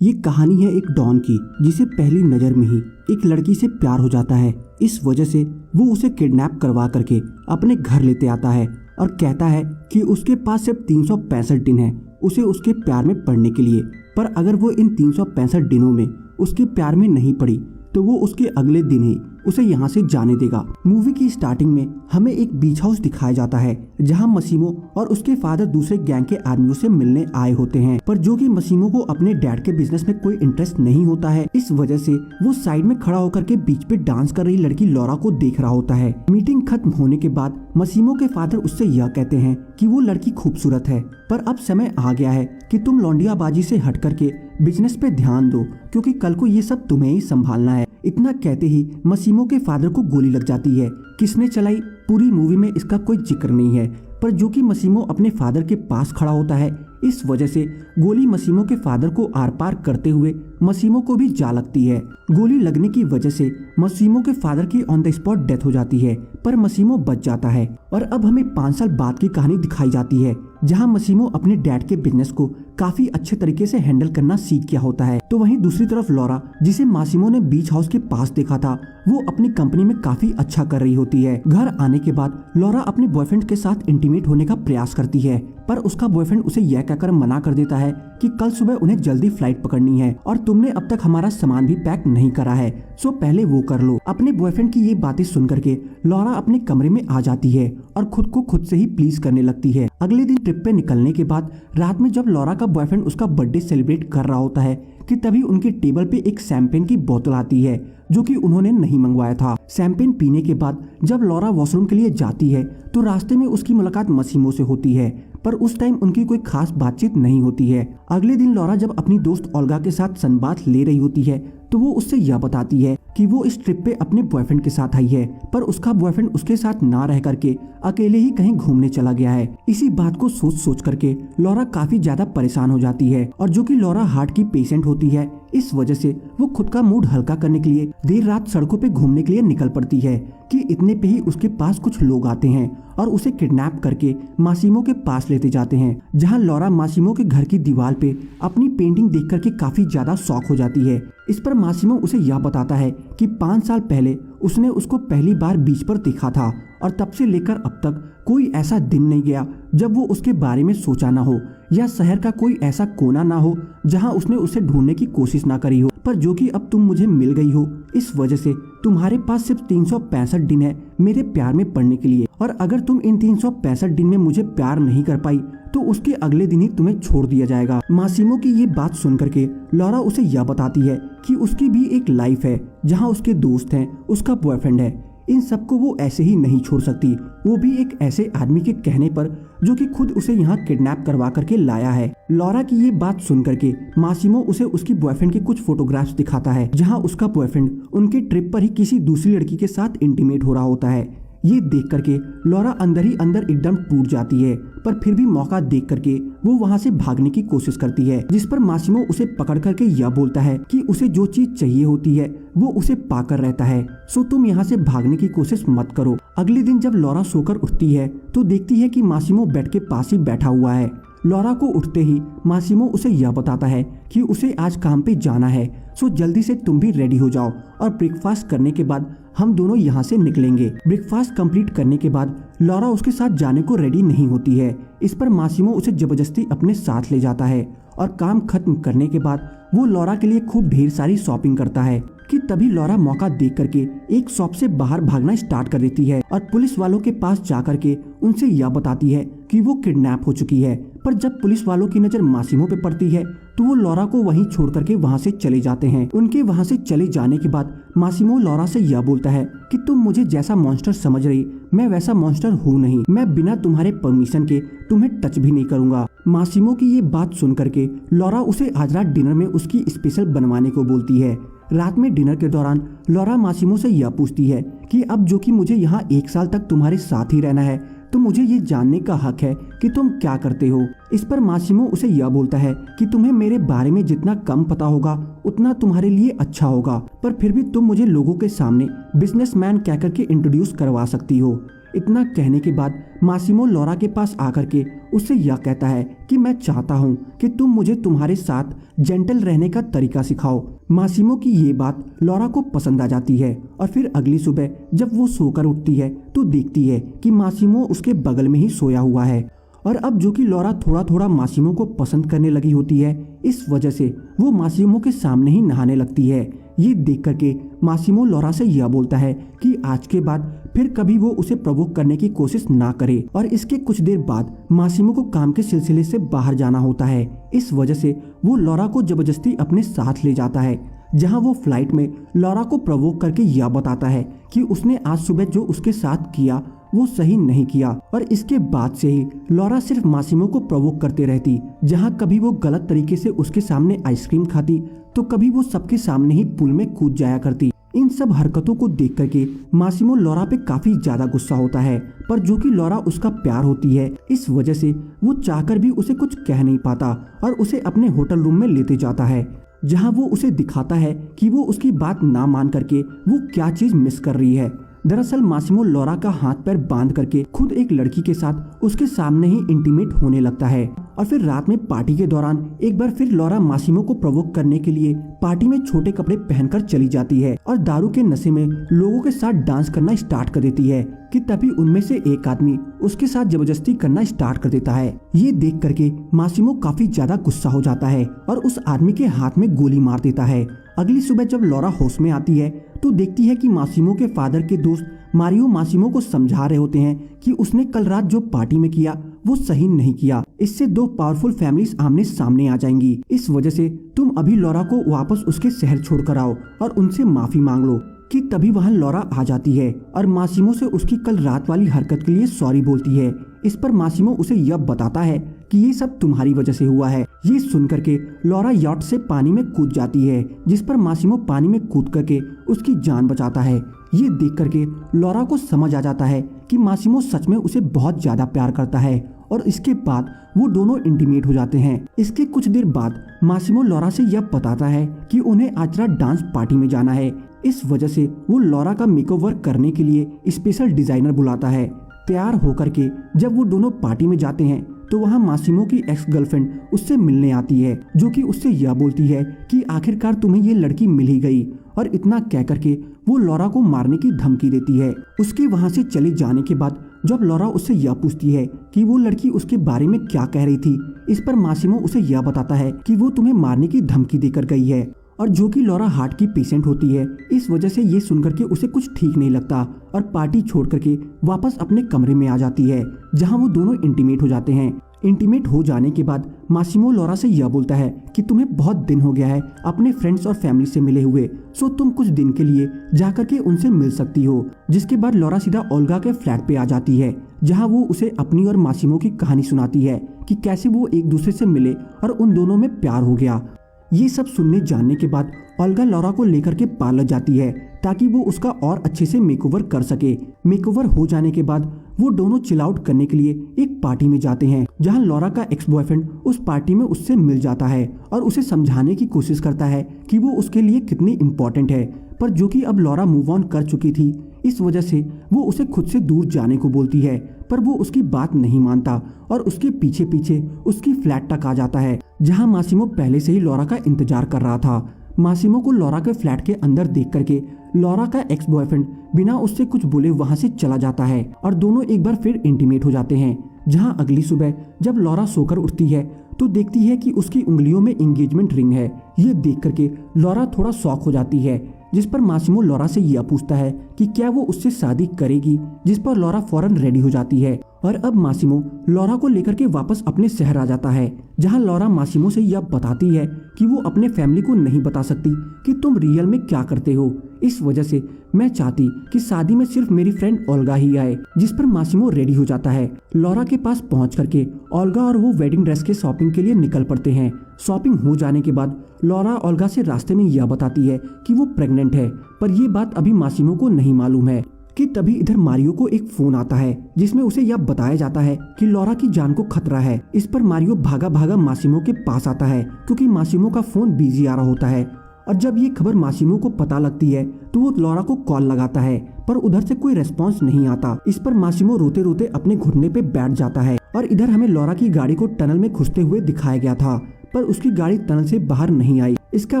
ये कहानी है एक डॉन की जिसे पहली नजर में ही एक लड़की से प्यार हो जाता है। इस वजह से वो उसे किडनैप करवा करके अपने घर लेते आता है और कहता है कि उसके पास सिर्फ 365 दिन है उसे उसके प्यार में पड़ने के लिए। पर अगर वो इन 365 दिनों में उसके प्यार में नहीं पड़ी तो वो उसके अगले दिन ही उसे यहाँ से जाने देगा। मूवी की स्टार्टिंग में हमें एक बीच हाउस दिखाया जाता है जहाँ मसीमो और उसके फादर दूसरे गैंग के आदमियों से मिलने आए होते हैं, पर जो कि मसीमो को अपने डैड के बिजनेस में कोई इंटरेस्ट नहीं होता है। इस वजह से वो साइड में खड़ा होकर के बीच पे डांस कर रही लड़की लॉरा को देख रहा होता है। मीटिंग खत्म होने के बाद मसीमो के फादर उससे यह कहते हैं कि वो लड़की खूबसूरत है, पर अब समय आ गया है कि तुम लौंडियाबाजी से हट करके बिजनेस पे ध्यान दो, क्योंकि कल को ये सब तुम्हें ही संभालना है। इतना कहते ही मसीमो के फादर को गोली लग जाती है। किसने चलाई पूरी मूवी में इसका कोई जिक्र नहीं है, पर जो कि मसीमो अपने फादर के पास खड़ा होता है, इस वजह से गोली मसीमो के फादर को आर पार करते हुए मसीमो को भी जा लगती है। गोली लगने की वजह से मसीमो के फादर की ऑन द स्पॉट डेथ हो जाती है, पर मसीमो बच जाता है। और अब हमें 5 साल बाद की कहानी दिखाई जाती है जहां मसीमो अपने डैड के बिजनेस को काफी अच्छे तरीके से हैंडल करना सीख गया होता है। तो वहीं दूसरी तरफ लॉरा, जिसे मासिमो ने बीच हाउस के पास देखा था, वो अपनी कंपनी में काफी अच्छा कर रही होती है। घर आने के बाद लॉरा अपने बॉयफ्रेंड के साथ इंटीमेट होने का प्रयास करती है, पर उसका बॉयफ्रेंड उसे यह कहकर मना कर देता है कि कल सुबह उन्हें जल्दी फ्लाइट पकड़नी है और तुमने अब तक हमारा सामान भी पैक नहीं करा है, सो पहले वो कर लो। अपने बॉयफ्रेंड की ये बातें सुन करके लॉरा अपने कमरे में आ जाती है और खुद को खुद से ही प्लीज करने लगती है। अगले दिन ट्रिप पे निकलने के बाद रात में जब लॉरा का बॉयफ्रेंड उसका बर्थडे सेलिब्रेट कर रहा होता है कि तभी उनके टेबल पे एक शैंपेन की बोतल आती है जो कि उन्होंने नहीं मंगवाया था। शैंपेन पीने के बाद जब लॉरा वॉशरूम के लिए जाती है तो रास्ते में उसकी मुलाकात मसीमो से होती है, पर उस टाइम उनकी कोई खास बातचीत नहीं होती है। अगले दिन लॉरा जब अपनी दोस्त ओल्गा के साथ सनबाथ ले रही होती है तो वो उससे यह बताती है कि वो इस ट्रिप पे अपने बॉयफ्रेंड के साथ आई है, पर उसका बॉयफ्रेंड उसके साथ ना रह करके अकेले ही कहीं घूमने चला गया है। इसी बात को सोच सोच करके लॉरा काफी ज्यादा परेशान हो जाती है और जो कि लॉरा हार्ट की पेशेंट होती है, इस वजह से वो खुद का मूड हल्का करने के लिए देर रात सड़कों पे घूमने के लिए निकल पड़ती है कि इतने पे ही उसके पास कुछ लोग आते हैं और उसे किडनैप करके मासिमो के पास लेते जाते हैं, जहां लॉरा मासिमो के घर की दीवार पे अपनी पेंटिंग देख करके काफी ज्यादा शॉक हो जाती है। इस पर मासिमो उसे यह बताता है कि 5 साल पहले उसने उसको पहली बार बीच पर देखा था और तब से लेकर अब तक कोई ऐसा दिन नहीं गया जब वो उसके बारे में सोचा ना हो या शहर का कोई ऐसा कोना ना हो जहां उसने उसे ढूंढने की कोशिश ना करी हो, पर जो कि अब तुम मुझे मिल गई हो, इस वजह से तुम्हारे पास सिर्फ 365 दिन है मेरे प्यार में पड़ने के लिए, और अगर तुम इन 365 दिन में मुझे प्यार नहीं कर पाई तो उसके अगले दिन ही तुम्हें छोड़ दिया जाएगा। मासिमो की ये बात सुन करके लॉरा उसे यह बताती है कि उसकी भी एक लाइफ है जहाँ उसके दोस्त हैं, उसका बॉयफ्रेंड है, इन सबको वो ऐसे ही नहीं छोड़ सकती, वो भी एक ऐसे आदमी के कहने पर जो कि खुद उसे यहाँ किडनैप करवा करके लाया है। लॉरा की ये बात सुन करके मासिमो उसे उसकी बॉयफ्रेंड के कुछ फोटोग्राफ्स दिखाता है जहाँ उसका बॉयफ्रेंड उनके ट्रिप पर ही किसी दूसरी लड़की के साथ इंटीमेट हो रहा होता है। ये देख करके लॉरा अंदर ही अंदर एकदम टूट जाती है, पर फिर भी मौका देख करके वो वहाँ से भागने की कोशिश करती है, जिस पर मासिमो उसे पकड़ करके यह बोलता है कि उसे जो चीज चाहिए होती है वो उसे पाकर रहता है, सो तुम यहाँ से भागने की कोशिश मत करो। अगले दिन जब लॉरा सोकर उठती है तो देखती है कि मासिमो बेड के पास ही बैठा हुआ है। लॉरा को उठते ही मासिमो उसे यह बताता है कि उसे आज काम पे जाना है, सो जल्दी से तुम भी रेडी हो जाओ और ब्रेकफास्ट करने के बाद हम दोनों यहाँ से निकलेंगे। ब्रेकफास्ट कंप्लीट करने के बाद लॉरा उसके साथ जाने को रेडी नहीं होती है। इस पर मासिमो उसे जबरदस्ती अपने साथ ले जाता है और काम खत्म करने के बाद वो लॉरा के लिए खूब ढेर सारी शॉपिंग करता है कि तभी लॉरा मौका देख करके एक शॉप से बाहर भागना स्टार्ट कर देती है और पुलिस वालों के पास जा करके उनसे यह बताती है कि वो किडनैप हो चुकी है। पर जब पुलिस वालों की नजर मासिमो पे पड़ती है तो वो लॉरा को वहीं छोड़ करके वहाँ से चले जाते हैं। उनके वहाँ से चले जाने के बाद मासिमो लॉरा से यह बोलता है कि तुम मुझे जैसा मॉन्स्टर समझ रही, मैं वैसा मॉन्स्टर हूँ नहीं, मैं बिना तुम्हारे परमिशन के तुम्हें टच भी नहीं करूंगा। मासिमो की ये बात सुन करके लॉरा उसे आज रात डिनर में उसकी स्पेशल बनवाने को बोलती है। रात में डिनर के दौरान लॉरा मासिमो से यह पूछती है कि अब जो कि मुझे यहाँ 1 साल तक तुम्हारे साथ ही रहना है तो मुझे ये जानने का हक है कि तुम क्या करते हो। इस पर मासिमो उसे यह बोलता है कि तुम्हें मेरे बारे में जितना कम पता होगा उतना तुम्हारे लिए अच्छा होगा, पर फिर भी तुम मुझे लोगों के सामने बिजनेसमैन कह करके इंट्रोड्यूस करवा सकती हो। इतना कहने के बाद मासिमो लॉरा के पास आकर के उससे यह कहता है कि मैं चाहता हूँ कि तुम मुझे तुम्हारे साथ जेंटल रहने का तरीका सिखाओ। मासिमो की ये बात लॉरा को पसंद आ जाती है और फिर अगली सुबह जब वो सोकर उठती है तो देखती है कि मासिमो उसके बगल में ही सोया हुआ है। और अब जो कि लॉरा थोड़ा थोड़ा मासिमो को पसंद करने लगी होती है, इस वजह से वो मासिमो के सामने ही नहाने लगती है। ये देख करके मासिमो लॉरा से यह बोलता है कि आज के बाद फिर कभी वो उसे प्रवोक करने की कोशिश ना करे। और इसके कुछ देर बाद मासिमो को काम के सिलसिले से बाहर जाना होता है। इस वजह से वो लॉरा को जबरदस्ती अपने साथ ले जाता है, जहां वो फ्लाइट में लॉरा को प्रवोक करके यह बताता है कि उसने आज सुबह जो उसके साथ किया वो सही नहीं किया। और इसके बाद से ही लॉरा सिर्फ मासिमो को प्रवोक करते रहती, जहां कभी वो गलत तरीके से उसके सामने आइसक्रीम खाती तो कभी वो सबके सामने ही पूल में कूद जाया करती। इन सब हरकतों को देख करके मासिमो लॉरा पे काफी ज्यादा गुस्सा होता है, पर जो कि लॉरा उसका प्यार होती है, इस वजह से वो चाहकर भी उसे कुछ कह नहीं पाता और उसे अपने होटल रूम में लेते जाता है, जहां वो उसे दिखाता है कि वो उसकी बात ना मान करके वो क्या चीज मिस कर रही है। दरअसल मासिमो लॉरा का हाथ पैर बांध करके खुद एक लड़की के साथ उसके सामने ही इंटीमेट होने लगता है। और फिर रात में पार्टी के दौरान एक बार फिर लॉरा मासिमो को प्रवोक करने के लिए पार्टी में छोटे कपड़े पहनकर चली जाती है और दारू के नशे में लोगों के साथ डांस करना स्टार्ट कर देती है कि तभी उनमें से एक आदमी उसके साथ जबरदस्ती करना स्टार्ट कर देता है। ये देख करके मासिमो काफी ज्यादा गुस्सा हो जाता है और उस आदमी के हाथ में गोली मार देता है। अगली सुबह जब लॉरा होश में आती है तो देखती है कि मासिमो के फादर के दोस्त मारियो मासिमो को समझा रहे होते हैं कि उसने कल रात जो पार्टी में किया वो सही नहीं किया। इससे दो पावरफुल फैमिलीज आमने सामने आ जाएंगी। इस वजह से तुम अभी लॉरा को वापस उसके शहर छोड़कर आओ और उनसे माफी मांग लो। कि तभी वहाँ लॉरा आ जाती है और मासिमो से उसकी कल रात वाली हरकत के लिए सॉरी बोलती है। इस पर मासिमो उसे यह बताता है कि ये सब तुम्हारी वजह से हुआ है। ये सुन करके लॉरा यॉट से पानी में कूद जाती है, जिस पर मासिमो पानी में कूद करके उसकी जान बचाता है। ये देख करके लॉरा को समझ आ जाता है कि मासिमो सच में उसे बहुत ज्यादा प्यार करता है और इसके बाद वो दोनों इंटीमेट हो जाते हैं। इसके कुछ देर बाद मासिमो लॉरा से यह बताता है कि उन्हें आज रात डांस पार्टी में जाना है। इस वजह से वो लॉरा का मेकओवर करने के लिए स्पेशल डिजाइनर बुलाता है। तैयार होकर के जब वो दोनों पार्टी में जाते हैं तो वहाँ मासिमो की एक्स गर्लफ्रेंड उससे मिलने आती है, जो कि उससे यह बोलती है कि आखिरकार तुम्हें ये लड़की मिल ही गई। और इतना कह करके वो लॉरा को मारने की धमकी देती है। उसके वहाँ से चले जाने के बाद जब लॉरा उससे यह पूछती है कि वो लड़की उसके बारे में क्या कह रही थी, इस पर मासिमो उसे यह बताता है कि वो तुम्हें मारने की धमकी देकर गई है। और जो कि लॉरा हार्ट की पेशेंट होती है, इस वजह से ये सुनकर के उसे कुछ ठीक नहीं लगता और पार्टी छोड़ करके वापस अपने कमरे में आ जाती है, जहां वो दोनों इंटीमेट हो जाते हैं। इंटीमेट हो जाने के बाद मासिमो लॉरा से यह बोलता है कि तुम्हें बहुत दिन हो गया है अपने फ्रेंड्स और फैमिली से मिले हुए, सो तुम कुछ दिन के लिए जाकर के उनसे मिल सकती हो। जिसके बाद लॉरा सीधा ओल्गा के फ्लैट पे आ जाती है, जहां वो उसे अपनी और मासिमो की कहानी सुनाती है कि कैसे वो एक दूसरे से मिले और उन दोनों में प्यार हो गया। ये सब सुनने जानने के बाद ओल्गा लॉरा को लेकर के पार्लर जाती है ताकि वो उसका और अच्छे से मेकओवर कर सके। मेकओवर हो जाने के बाद वो दोनों चिल आउट करने के लिए एक पार्टी में जाते हैं, जहां लॉरा का एक्स बॉयफ्रेंड उस पार्टी में उससे मिल जाता है और उसे समझाने की कोशिश करता है कि वो उसके लिए कितनी इम्पोर्टेंट है। पर जो कि अब लॉरा मूव ऑन कर चुकी थी, इस वजह से वो उसे खुद से दूर जाने को बोलती है, पर वो उसकी बात नहीं मानता और उसके पीछे पीछे उसकी फ्लैट तक आ जाता है, जहां मासिमो पहले से ही लॉरा का इंतजार कर रहा था। मासिमो को लॉरा के फ्लैट के अंदर देख करके लॉरा का एक्स बॉयफ्रेंड बिना उससे कुछ बोले वहां से चला जाता है और दोनों एक बार फिर इंटीमेट हो जाते हैं। जहां अगली सुबह जब लॉरा सोकर उठती है तो देखती है कि उसकी उंगलियों में एंगेजमेंट रिंग है। ये देख करके लॉरा थोड़ा शॉक हो जाती है, जिस पर मासिमो लॉरा से यह पूछता है कि क्या वो उससे शादी करेगी, जिस पर लॉरा फौरन रेडी हो जाती है। और अब मासिमो लॉरा को लेकर के वापस अपने शहर आ जाता है, जहां लॉरा मासिमो से यह बताती है कि वो अपने फैमिली को नहीं बता सकती कि तुम रियल में क्या करते हो। इस वजह से मैं चाहती कि शादी में सिर्फ मेरी फ्रेंड ओल्गा ही आए, जिस पर मासिमो रेडी हो जाता है। लॉरा के पास पहुंच करके ओल्गा और वो वेडिंग ड्रेस के शॉपिंग के लिए निकल पड़ते हैं। शॉपिंग हो जाने के बाद लॉरा ओल्गा से रास्ते में यह बताती है कि वो प्रेग्नेंट है, पर ये बात अभी मासिमो को नहीं मालूम है। कि तभी इधर मारियो को एक फोन आता है, जिसमें उसे यह बताया जाता है कि लॉरा की जान को खतरा है। इस पर मारियो भागा भागा मासिमो के पास आता है, क्योंकि मासिमो का फोन बिजी आ रहा होता है। और जब ये खबर मासिमो को पता लगती है तो वो लॉरा को कॉल लगाता है, पर उधर से कोई रेस्पॉन्स नहीं आता। इस पर मासिमो रोते रोते अपने घुटने पे बैठ जाता है। और इधर हमें लॉरा की गाड़ी को टनल में घुसते हुए दिखाया गया था, पर उसकी गाड़ी टनल से बाहर नहीं आई। इसका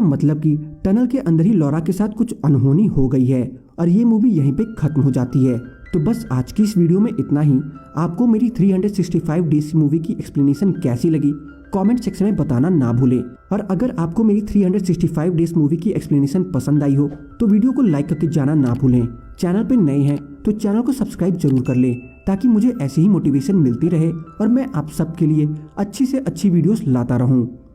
मतलब कि टनल के अंदर ही लॉरा के साथ कुछ अनहोनी हो गई है और ये मूवी यहीं पे खत्म हो जाती है। तो बस आज की इस वीडियो में इतना ही। आपको मेरी 365 डेज मूवी की एक्सप्लेनेशन कैसी लगी कमेंट सेक्शन में बताना ना भूलें। और अगर आपको मेरी 365 डेज मूवी की एक्सप्लेनेशन पसंद आई हो तो वीडियो को लाइक करके जाना ना भूलें। चैनल पे नए हैं तो चैनल को सब्सक्राइब जरूर कर लें ताकि मुझे ऐसी ही मोटिवेशन मिलती रहे और मैं आप सबके लिए अच्छी से अच्छी वीडियोस लाता रहूं।